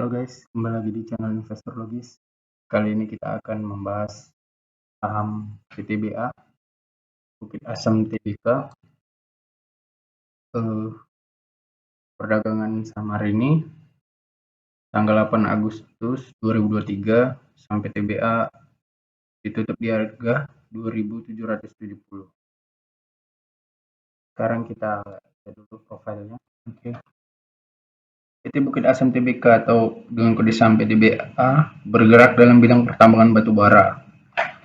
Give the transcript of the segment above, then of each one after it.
Halo guys, kembali lagi di channel Investor Logis. Kali ini kita akan membahas saham PTBA, Bukit Asam Tbk. Perdagangan saham hari ini tanggal 8 Agustus 2023 sampai TBA ditutup di harga 2.770. Sekarang kita lihat dulu profilnya. Oke. PT Bukit Asam Tbk atau dengan kode saham PTBA bergerak dalam bidang pertambangan batu bara,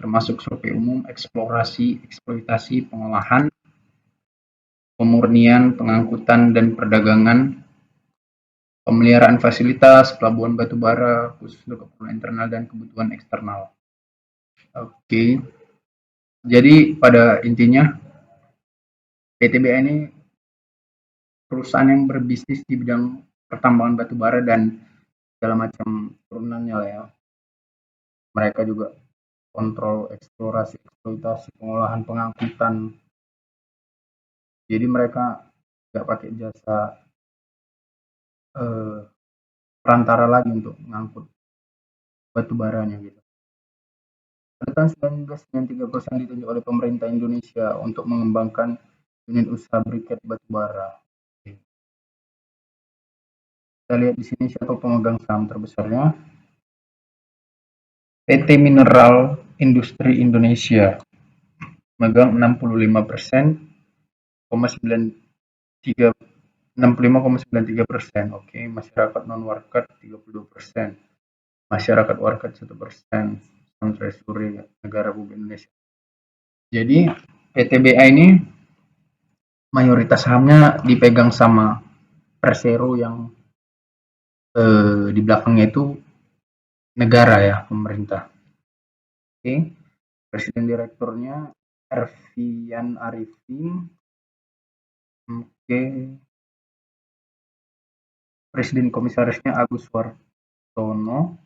termasuk survei umum, eksplorasi, eksploitasi, pengolahan, pemurnian, pengangkutan dan perdagangan, pemeliharaan fasilitas, pelabuhan batu bara khusus untuk keperluan internal dan kebutuhan eksternal. Oke. Jadi pada intinya PTBA ini perusahaan yang berbisnis di bidang pertambangan batu bara dan segala macam turunannya lah ya. Mereka juga kontrol, eksplorasi, eksploitasi, pengolahan, pengangkutan. Jadi mereka nggak pakai jasa perantara lagi untuk mengangkut batu baranya gitu. Pada tahun 1993 perusahaan ditunjuk oleh pemerintah Indonesia untuk mengembangkan unit usaha briket batu bara. Kita lihat di sini siapa pemegang saham terbesarnya. PT Mineral Industri Indonesia megang 65,93%. Oke, masyarakat non warkat 32%. Masyarakat warkat 1%. Treasury negara Republik Indonesia. Jadi PTBA ini mayoritas sahamnya dipegang sama Persero yang di belakangnya itu negara ya, pemerintah. Oke. Presiden direkturnya Ervian Arifin. Oke. Presiden komisarisnya Agus Wartono.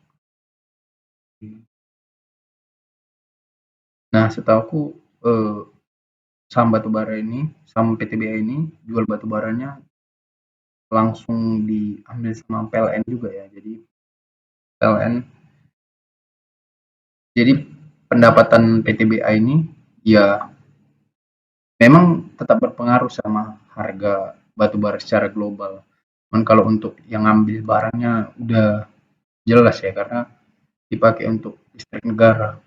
Nah, setahuku saham batubara ini, saham PTBA ini jual batubaranya langsung diambil sama PLN juga ya. Jadi PLN. Jadi pendapatan PTBA ini ya memang tetap berpengaruh sama harga batubara secara global. Cuman kalau untuk yang ngambil barangnya udah jelas ya karena dipakai untuk listrik negara.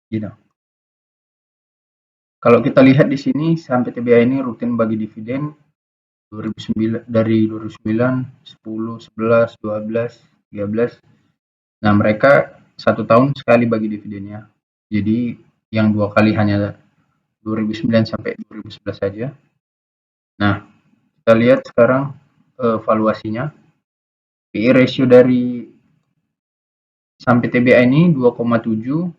Gitu. Kalau kita lihat di sini saham PTBA ini rutin bagi dividen 2009 dari 2009, 10, 11, 12, 13. Nah, mereka 1 tahun sekali bagi dividennya. Jadi yang 2 kali hanya 2009 sampai 2011 saja. Nah, kita lihat sekarang valuasinya. PE ratio dari saham PTBA ini 2,7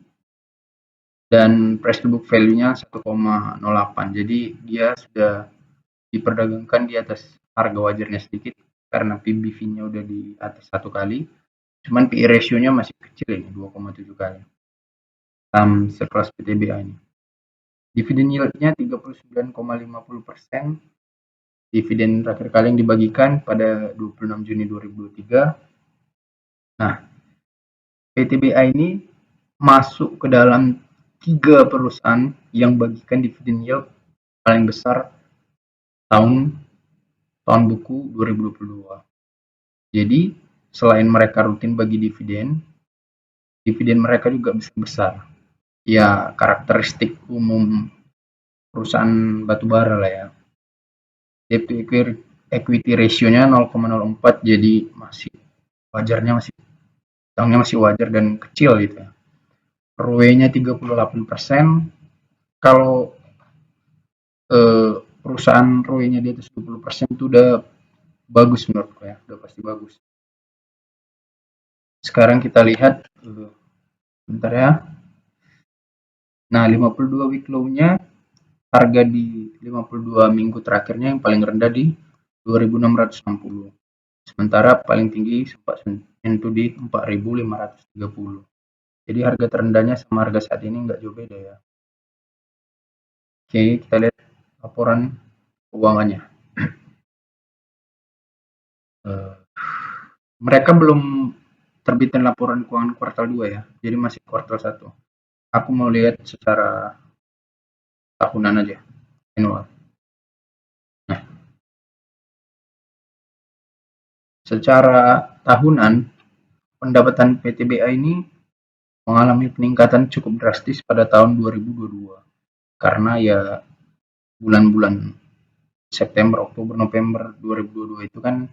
dan price to book value-nya 1,08. Jadi dia sudah diperdagangkan di atas harga wajarnya sedikit karena PBV-nya udah di atas 1 kali. Cuman PE ratio-nya masih kecil ini 2,7 kali. Saham sekelas PTBA ini. Dividen yield-nya 39,50%. Dividen terakhir kali yang dibagikan pada 26 Juni 2023. Nah, PTBA ini masuk ke dalam 3 perusahaan yang bagikan dividen yield paling besar tahun buku 2022. Jadi, selain mereka rutin bagi dividen mereka juga bisa besar. Ya, karakteristik umum perusahaan batubara lah ya. Debt to equity ratio-nya 0,04, jadi masih wajarnya utangnya masih wajar dan kecil gitu ya. ROE-nya 38%. Kalau perusahaan ROE-nya di atas 20% itu udah bagus menurutku ya, udah pasti bagus. Sekarang kita lihat bentar ya. Nah, 52 week low-nya harga di 52 minggu terakhirnya yang paling rendah di 2.660. Sementara paling tinggi sempat sentuh di 4.530. Jadi harga terendahnya sama harga saat ini nggak jauh beda ya. Oke, kita lihat laporan keuangannya. Mereka belum terbitin laporan keuangan kuartal 2 ya, jadi masih kuartal 1. Aku mau lihat secara tahunan aja, annual. Nah, secara tahunan, pendapatan PTBA ini mengalami peningkatan cukup drastis pada tahun 2022 karena ya bulan-bulan September, Oktober, November 2022 itu kan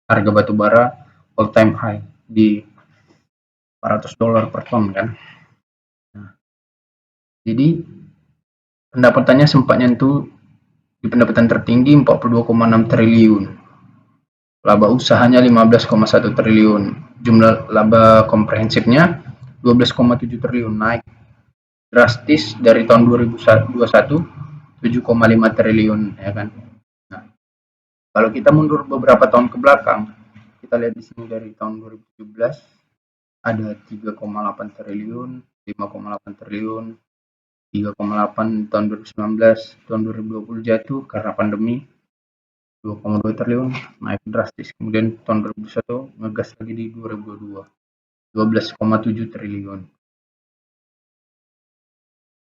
harga batu bara all time high di $400 per ton kan. Nah, jadi pendapatannya sempat nyentuh di pendapatan tertinggi 42,6 triliun. Laba usahanya 15,1 triliun. Jumlah laba komprehensifnya 12,7 triliun, naik drastis dari tahun 2021 7,5 triliun ya kan. Nah, kalau kita mundur beberapa tahun ke belakang, kita lihat di sini dari tahun 2017 ada 3,8 triliun, 5,8 triliun, 3,8 tahun 2019, tahun 2020 jatuh karena pandemi, 2,2 triliun, naik drastis. Kemudian tahun 2021 ngegas lagi di 2022, 12,7 triliun.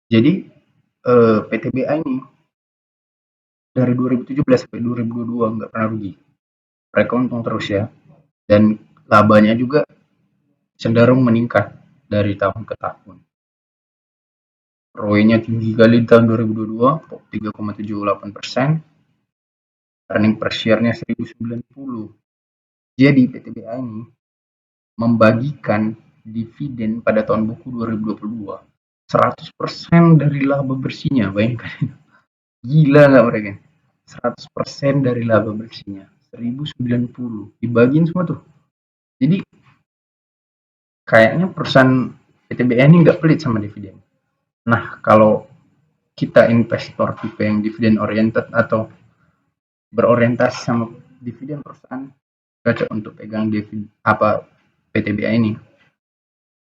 Jadi PTBA ini dari 2017 sampai 2022 nggak pernah rugi. Mereka untung terus ya. Dan labanya juga cenderung meningkat dari tahun ke tahun. ROE-nya tinggi kali di tahun 2022, 3,78%. Earning per share-nya 1090. Jadi PTBA ini membagikan dividen pada tahun buku 2022 100% dari laba bersihnya, bayangkan. Gila nggak mereka? 100% dari laba bersihnya, 1090 dibagiin semua tuh. Jadi kayaknya perusahaan PTBA ini nggak pelit sama dividen. Nah, kalau kita investor tipe yang dividen oriented atau berorientasi sama dividen perusahaan, cocok untuk pegang dividen PTBA ini.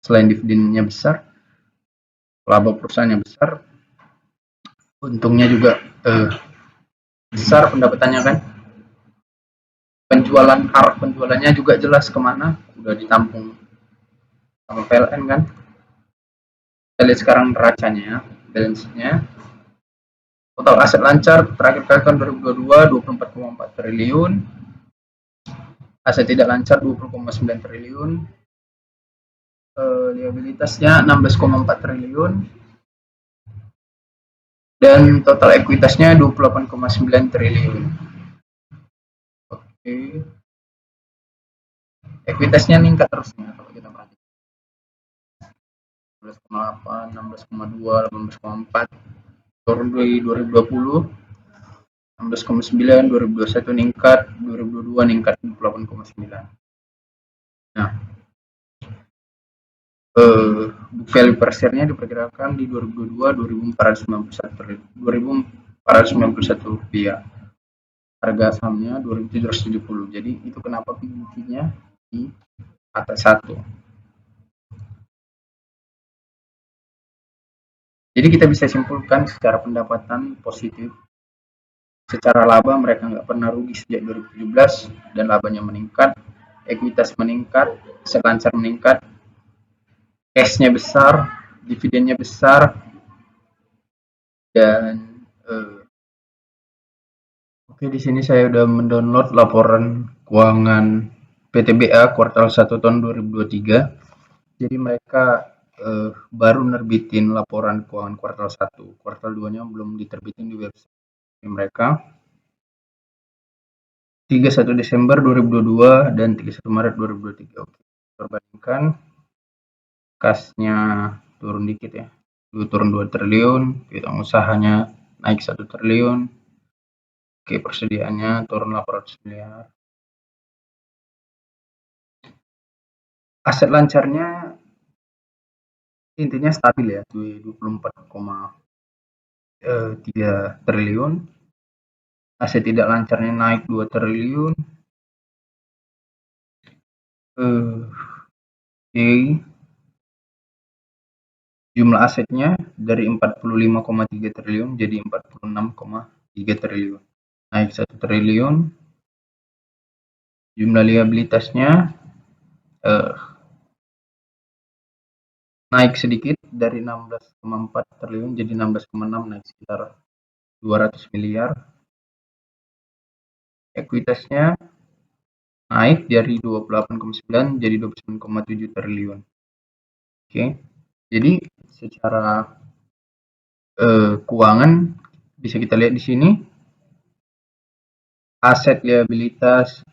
Selain dividennya besar, laba perusahaannya besar, untungnya juga besar pendapatannya kan. Penjualannya juga jelas kemana, udah ditampung sama PLN kan. Kita lihat sekarang neracanya, balance-nya. Total aset lancar terakhir kali tahun 2022 24,4 triliun. Aset tidak lancar 20,9 triliun. Liabilitasnya 16,4 triliun. Dan total ekuitasnya 28,9 triliun. Oke. Ekuitasnya meningkat terus ya kalau kita perhatikan. 16,8, 16,2, 18,4, turun dari 2020, 16,9, 2021 ningkat, 2022 ningkat 28,9. Nah, book value per share-nya diperkirakan di 2022 2.491 rupiah. Harga sahamnya 2.770. Jadi itu kenapa PBT-nya di atas 1. Jadi kita bisa simpulkan secara pendapatan positif. Secara laba mereka nggak pernah rugi sejak 2017 dan labanya meningkat, ekuitas meningkat, aset lancar meningkat, cash-nya besar, dividennya besar, dan oke, di sini saya udah mendownload laporan keuangan PTBA kuartal 1 tahun 2023. Jadi mereka baru nerbitin laporan keuangan kuartal 1. Kuartal 2-nya belum diterbitin di website mereka. 31 Desember 2022 dan 31 Maret 2023. Oke, perbandingkan kasnya turun dikit ya. Dulu turun 2 triliun, piutang usahanya naik 1 triliun. Oke, persediaannya turun 800 miliar. Aset lancarnya intinya stabil ya, 24,3 triliun. Aset tidak lancarnya naik 2 triliun. Jumlah asetnya dari 45,3 triliun jadi 46,3 triliun. Naik 1 triliun. Jumlah liabilitasnya naik sedikit dari 16,4 triliun jadi 16,6, naik sekitar 200 miliar. Ekuitasnya naik dari 28,9 jadi 29,7 triliun. Oke. Jadi secara keuangan bisa kita lihat di sini aset liabilitas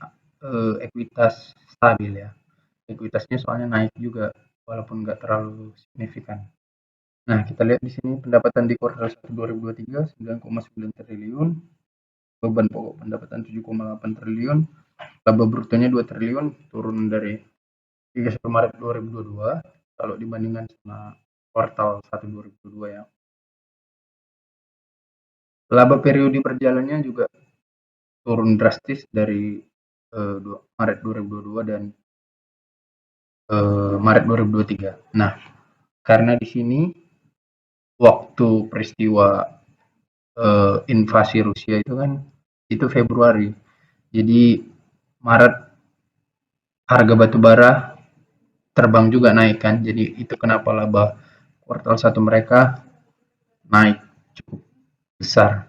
ekuitas stabil ya. Ekuitasnya soalnya naik juga walaupun nggak terlalu signifikan. Nah, kita lihat di sini pendapatan di kuartal 1 2023 9,9 triliun, beban pokok pendapatan 7,8 triliun, laba brutonya 2 triliun, turun dari 31 Maret 2022 kalau dibandingkan sama kuartal 1 2022 ya. Laba periode berjalannya juga turun drastis dari Maret 2022 dan Maret 2023. Nah, karena di sini waktu peristiwa invasi Rusia itu kan itu Februari. Jadi Maret harga batu bara terbang juga naik kan. Jadi itu kenapa laba kuartal 1 mereka naik cukup besar.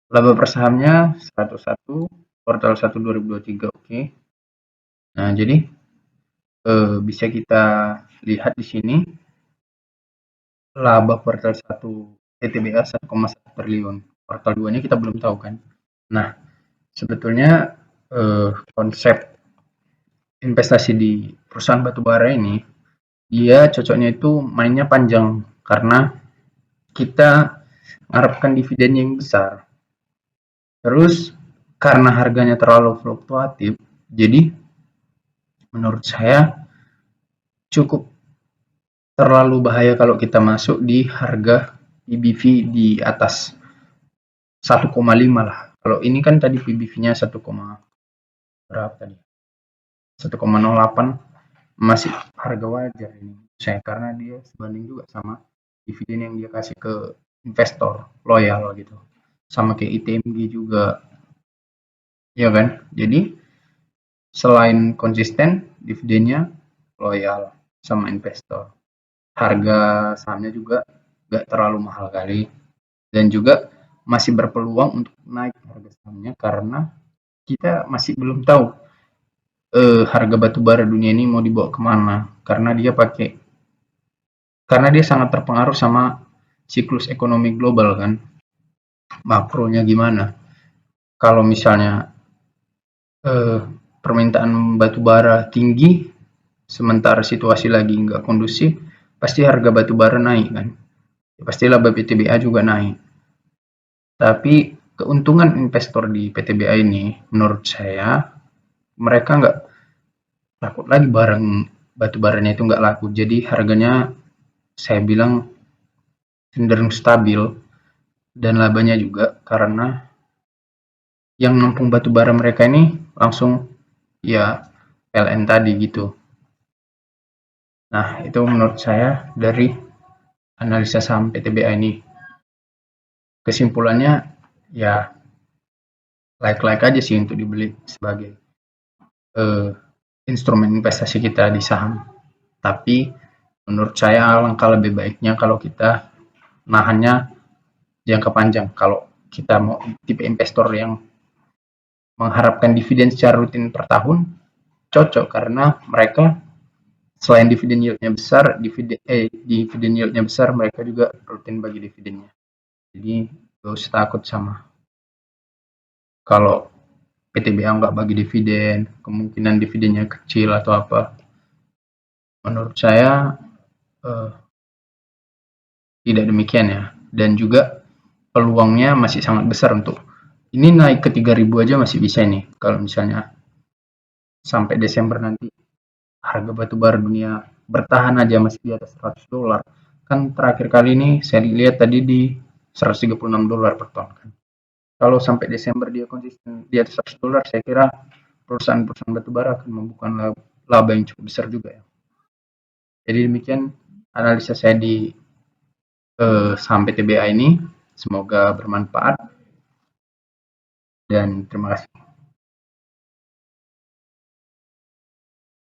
Laba per sahamnya 101 kuartal 1 2023. Oke. Nah, jadi bisa kita lihat di sini laba kuartal 1 PTBA 1,1 triliun. Kuartal 2-nya kita belum tahu kan. Nah, sebetulnya konsep investasi di perusahaan batubara ini dia cocoknya itu mainnya panjang karena kita mengharapkan dividen yang besar. Terus karena harganya terlalu fluktuatif, jadi menurut saya cukup terlalu bahaya kalau kita masuk di harga PBV di atas 1,5 lah. Kalau ini kan tadi PBV-nya 1, berapa tadi? 1,08, masih harga wajar ini saya karena dia sebanding juga sama dividen yang dia kasih ke investor loyal gitu. Sama kayak ITMG juga. Ya kan? Jadi selain konsisten, dividennya loyal sama investor. Harga sahamnya juga nggak terlalu mahal kali dan juga masih berpeluang untuk naik harga sahamnya karena kita masih belum tahu harga batu bara dunia ini mau dibawa kemana karena dia sangat terpengaruh sama siklus ekonomi global kan, makronya gimana. Kalau misalnya permintaan batu bara tinggi sementara situasi lagi nggak kondusif, pasti harga batu bara naik kan, pasti laba PTBA juga naik. Tapi keuntungan investor di PTBA ini menurut saya mereka nggak takut lagi barang batu baranya itu nggak laku, jadi harganya saya bilang cenderung stabil dan labanya juga karena yang nampung batu bara mereka ini langsung ya PLN tadi gitu. Nah, itu menurut saya dari analisa saham PTBA ini. Kesimpulannya ya like aja sih untuk dibeli sebagai instrumen investasi kita di saham. Tapi menurut saya alangkah lebih baiknya kalau kita nahannya jangka panjang. Kalau kita mau tipe investor yang mengharapkan dividen secara rutin per tahun, cocok karena mereka selain dividen yieldnya besar, dividen yieldnya besar, mereka juga rutin bagi dividennya. Jadi gak usah takut sama kalau PTBA nggak bagi dividen, kemungkinan dividennya kecil atau apa. Menurut saya tidak demikian ya. Dan juga peluangnya masih sangat besar untuk ini naik ke 3.000 aja masih bisa nih. Kalau misalnya sampai Desember nanti harga batu bara dunia bertahan aja masih di atas $100. Kan terakhir kali ini saya lihat tadi di $136 per ton kan. Kalau sampai Desember dia konsisten di atas $100, saya kira perusahaan-perusahaan batubara akan membuka laba yang cukup besar juga ya. Jadi demikian analisa saya di saham PTBA ini. Semoga bermanfaat dan terima kasih.